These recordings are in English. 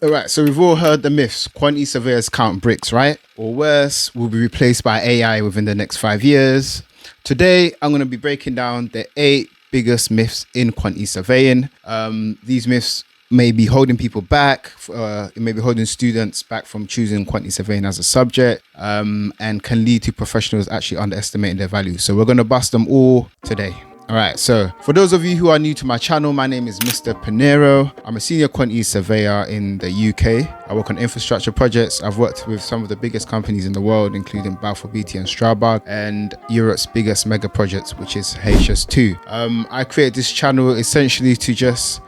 All right, so we've all heard the myths. Quantity surveyors count bricks, right? Or worse, will be replaced by AI within the next 5 years. Today, I'm going to be breaking down the 8 biggest myths in quantity surveying. These myths may be holding people back, it may be holding students back from choosing quantity surveying as a subject, and can lead to professionals actually underestimating their value. So we're going to bust them all today. All right, so for those of you who are new to my channel, my name is Mr. Pinero. I'm a senior quantity surveyor in the UK. I work on infrastructure projects. I've worked with some of the biggest companies in the world, including Balfour Beatty and Strabag, and Europe's biggest mega project, which is HS2. I created this channel essentially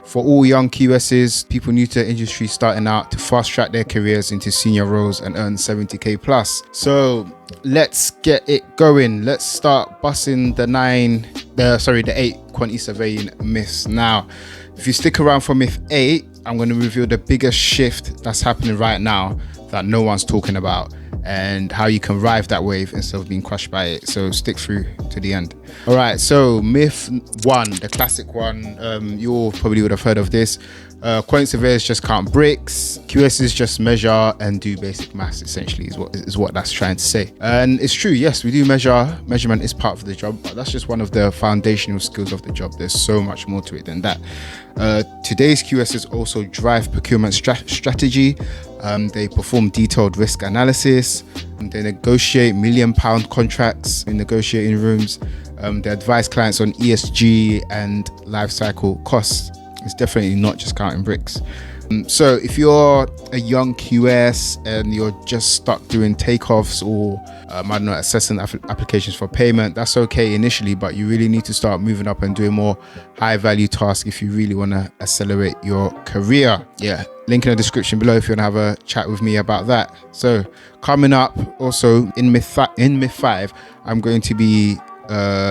for all young QSs, people new to the industry starting out, to fast track their careers into senior roles and earn 70k plus. So let's get it going. Let's start busting the 8 quantity surveying myths. Now, if you stick around for myth 8, I'm going to reveal the biggest shift that's happening right now that no one's talking about, and how you can ride that wave instead of being crushed by it. So stick through to the end. All right, so myth 1, the classic one, you all probably would have heard of this. Quantity surveyors just count bricks. QSs just measure and do basic maths, essentially, is what that's trying to say. And it's true, yes, we do measure. Measurement is part of the job, but that's just one of the foundational skills of the job. There's so much more to it than that. Today's QSs also drive procurement strategy. They perform detailed risk analysis. They negotiate £1 million contracts in negotiating rooms. They advise clients on ESG and life cycle costs. It's definitely not just counting bricks. So if you're a young QS and you're just stuck doing takeoffs or assessing applications for payment, that's okay initially, but you really need to start moving up and doing more high value tasks if you really want to accelerate your career. Yeah, link in the description below if you want to have a chat with me about that. So coming up also in myth 5, I'm going to be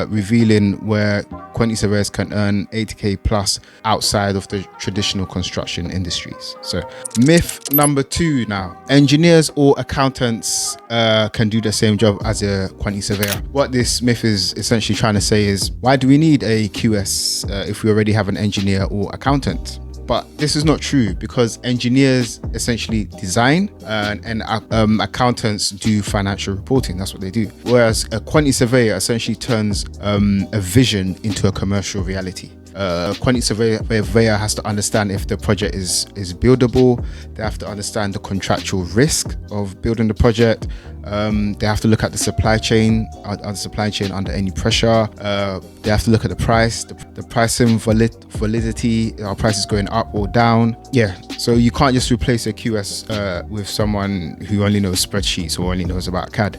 revealing where quantity surveyors can earn 80k plus outside of the traditional construction industries. So myth number 2 now. Engineers or accountants can do the same job as a quantity surveyor. What this myth is essentially trying to say is, why do we need a QS if we already have an engineer or accountant? But this is not true, because engineers essentially design and accountants do financial reporting. That's what they do. Whereas a quantity surveyor essentially turns a vision into a commercial reality. A quantity surveyor has to understand if the project is buildable. They have to understand the contractual risk of building the project. They have to look at the supply chain under any pressure. They have to look at the price, the pricing validity. Our price is going up or down. Yeah, so you can't just replace a QS with someone who only knows spreadsheets or only knows about CAD.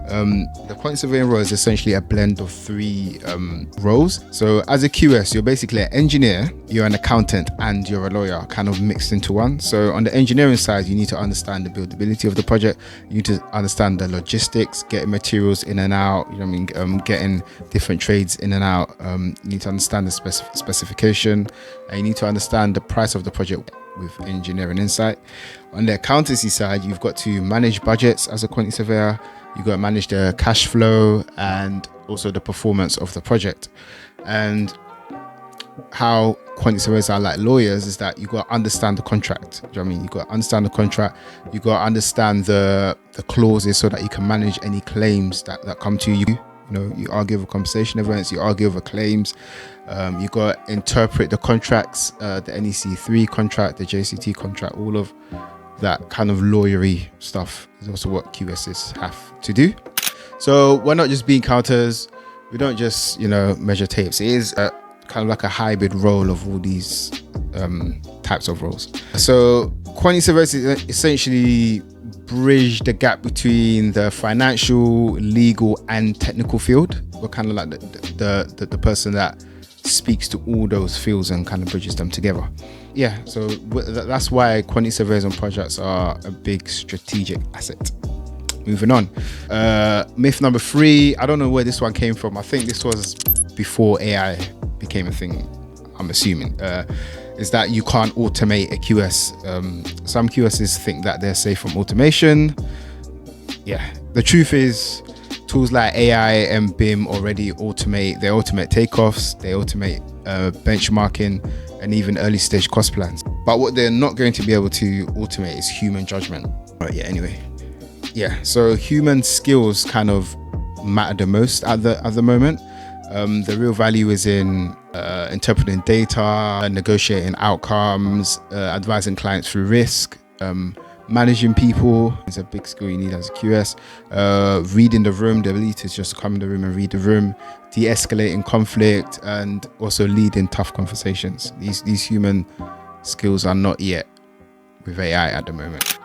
The quantity surveying role is essentially a blend of 3 roles. So as a QS, you're basically an engineer, you're an accountant, and you're a lawyer, kind of mixed into one. So on the engineering side, you need to understand the buildability of the project. You need to understand the logistics, getting materials in and out, getting different trades in and out. You need to understand the specification, and you need to understand the price of the project with engineering insight. On the accountancy side, you've got to manage budgets as a quantity surveyor. You've got to manage the cash flow and also the performance of the project. And how quantity surveyors are like lawyers is that you got to understand the contract. Do you know what I mean? You got to understand the contract. You got to understand the clauses so that you can manage any claims that come to you. You argue over compensation events, you argue over claims. You got to interpret the contracts, the NEC 3 contract, the JCT contract, all of that kind of lawyery stuff is also what QSs have to do. So we're not just bean counters. We don't just, measure tapes. It is kind of like a hybrid role of all these types of roles. So quantity surveyors essentially bridge the gap between the financial, legal, and technical field. We're kind of like the person that speaks to all those fields and kind of bridges them together. Yeah, so that's why quantity surveyors on projects are a big strategic asset. Moving on. Myth number 3, I don't know where this one came from. I think this was before AI became a thing, I'm assuming, is that you can't automate a QS. Some QSs think that they're safe from automation. Yeah, the truth is, tools like AI and BIM already automate takeoffs, they automate benchmarking, and even early stage cost plans. But what they're not going to be able to automate is human judgment. But yeah, anyway. Yeah, so human skills kind of matter the most at the moment. The real value is in interpreting data, negotiating outcomes, advising clients through risk, managing people is a big skill you need as a QS. Reading the room, the ability to just come in the room and read the room, de-escalating conflict, and also leading tough conversations. These human skills are not yet with AI at the moment.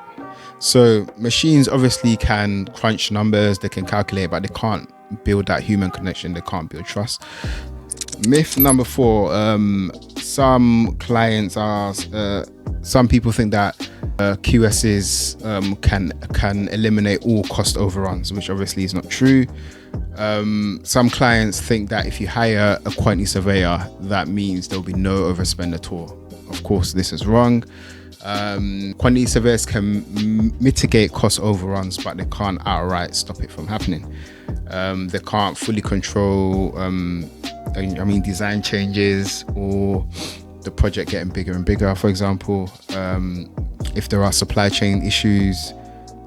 So machines obviously can crunch numbers, they can calculate, but they can't build that human connection. They can't build trust. Myth number 4, some people think that QSs can eliminate all cost overruns, which obviously is not true. Some clients think that if you hire a quantity surveyor, that means there'll be no overspend at all. Of course, this is wrong. Quantity surveyors can mitigate cost overruns, but they can't outright stop it from happening. They can't fully control design changes or the project getting bigger and bigger. For example, if there are supply chain issues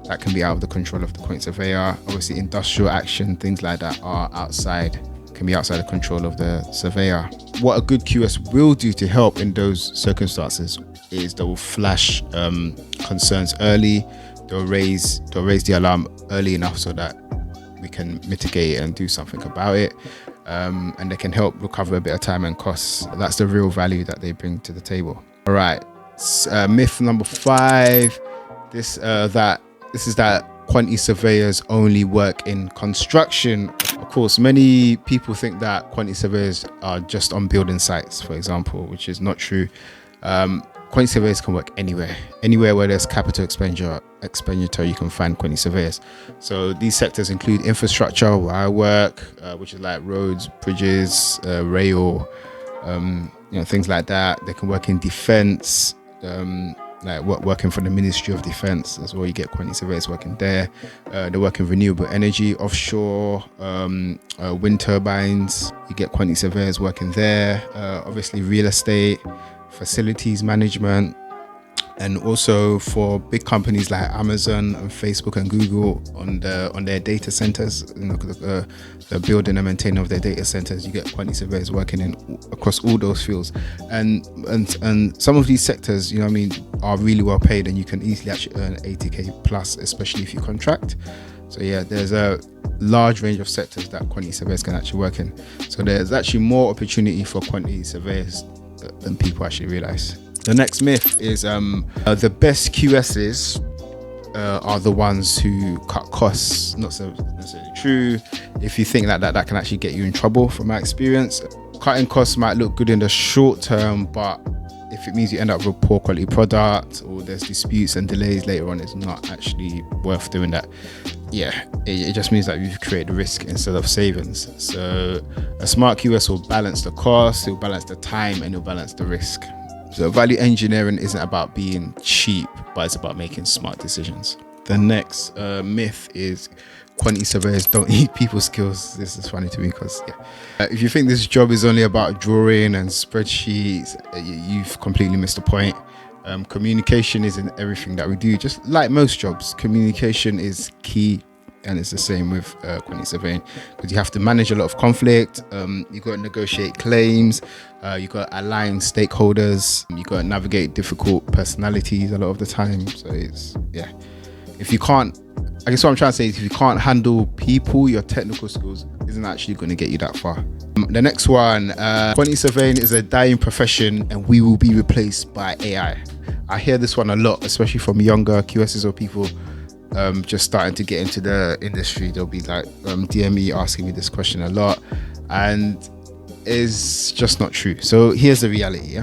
that can be out of the control of the quantity surveyor. Obviously industrial action, things like that can be outside the control of the surveyor. What a good QS will do to help in those circumstances is they will flash concerns early. They'll raise the alarm early enough so that we can mitigate it and do something about it. And they can help recover a bit of time and costs. That's the real value that they bring to the table. All right, myth number 5. This is that quantity surveyors only work in construction. Of course, many people think that quantity surveyors are just on building sites, for example, which is not true. Quantity surveyors can work anywhere where there's capital expenditure, you can find quantity surveyors. So these sectors include infrastructure, where I work, which is like roads, bridges, rail, things like that. They can work in defense, like working for the Ministry of Defense as well. You get quantity surveyors working there. They work in renewable energy, offshore, wind turbines. You get quantity surveyors working there. Obviously real estate, facilities management, and also for big companies like Amazon and Facebook and Google on their data centers, the building and maintaining of their data centers, you get quantity surveyors working across all those fields. And some of these sectors, are really well paid, and you can easily actually earn 80k plus, especially if you contract. So yeah, there's a large range of sectors that quantity surveyors can actually work in. So there's actually more opportunity for quantity surveyors than people actually realize. The next myth is the best QSs are the ones who cut costs. Not so necessarily true. If you think that can actually get you in trouble, from my experience. Cutting costs might look good in the short term, but if it means you end up with a poor quality product or there's disputes and delays later on, it's not actually worth doing that. Yeah, it just means that you've created risk instead of savings. So a smart QS will balance the cost, he'll balance the time, and he'll balance the risk. So value engineering isn't about being cheap, but it's about making smart decisions. The next myth is quantity surveyors don't eat people skills. This is funny to me because if you think this job is only about drawing and spreadsheets, you've completely missed the point. Communication is in everything that we do. Just like most jobs, communication is key, and it's the same with quantity surveying, because you have to manage a lot of conflict. You got to negotiate claims. You got to align stakeholders. You got to navigate difficult personalities a lot of the time. So if you can't, I guess what I'm trying to say is, if you can't handle people, your technical skills isn't actually going to get you that far. The next one, quantity surveying is a dying profession and we will be replaced by AI. I hear this one a lot, especially from younger QSs or people just starting to get into the industry. They'll be like DM me asking me this question a lot, and it's just not true. So here's the reality.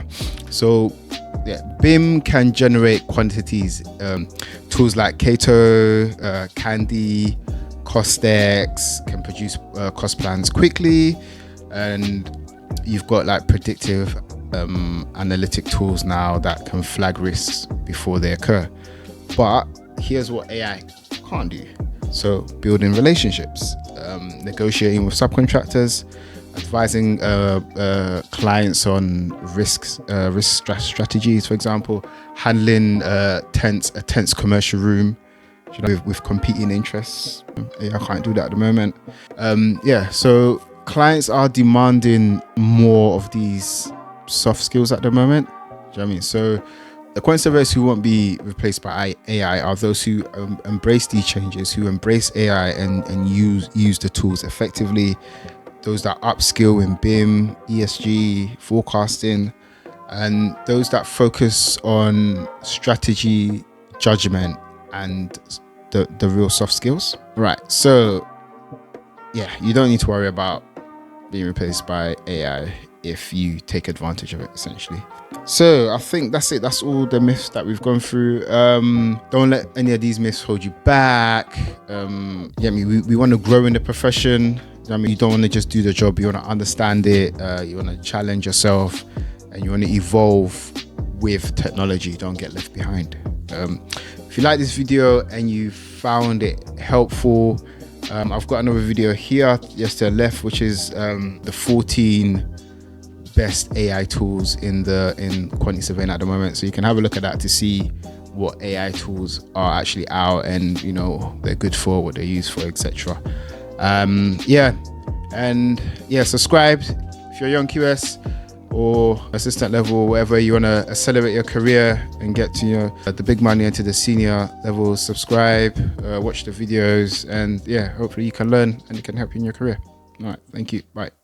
BIM can generate quantities. Tools like Cato, Candy, Costex can produce cost plans quickly, and you've got like predictive analytic tools now that can flag risks before they occur. But here's what AI can't do. So building relationships, negotiating with subcontractors, advising clients on risk strategies, for example, handling a tense commercial room, with competing interests. I can't do that at the moment. So clients are demanding more of these soft skills at the moment. Do you know what I mean? So the quantity surveyors who won't be replaced by AI are those who embrace these changes, who embrace AI and use the tools effectively. Those that upskill in BIM, ESG, forecasting, and those that focus on strategy, judgment, and the real soft skills. Right. So yeah, you don't need to worry about being replaced by AI if you take advantage of it, essentially. So I think that's it. That's all the myths that we've gone through. Don't let any of these myths hold you back. We want to grow in the profession. You don't want to just do the job. You want to understand it. You want to challenge yourself, and you want to evolve with technology. Don't get left behind. If you like this video and you found it helpful, I've got another video here just to the left, which is the 14 best AI tools in quantity surveying at the moment. So you can have a look at that to see what AI tools are actually out and they're good for, what they're used for, etc. Subscribe if you're a young QS or assistant level, wherever you want to accelerate your career and get to the big money into the senior level. Subscribe, watch the videos, and hopefully you can learn and it can help you in your career. All right, thank you, bye.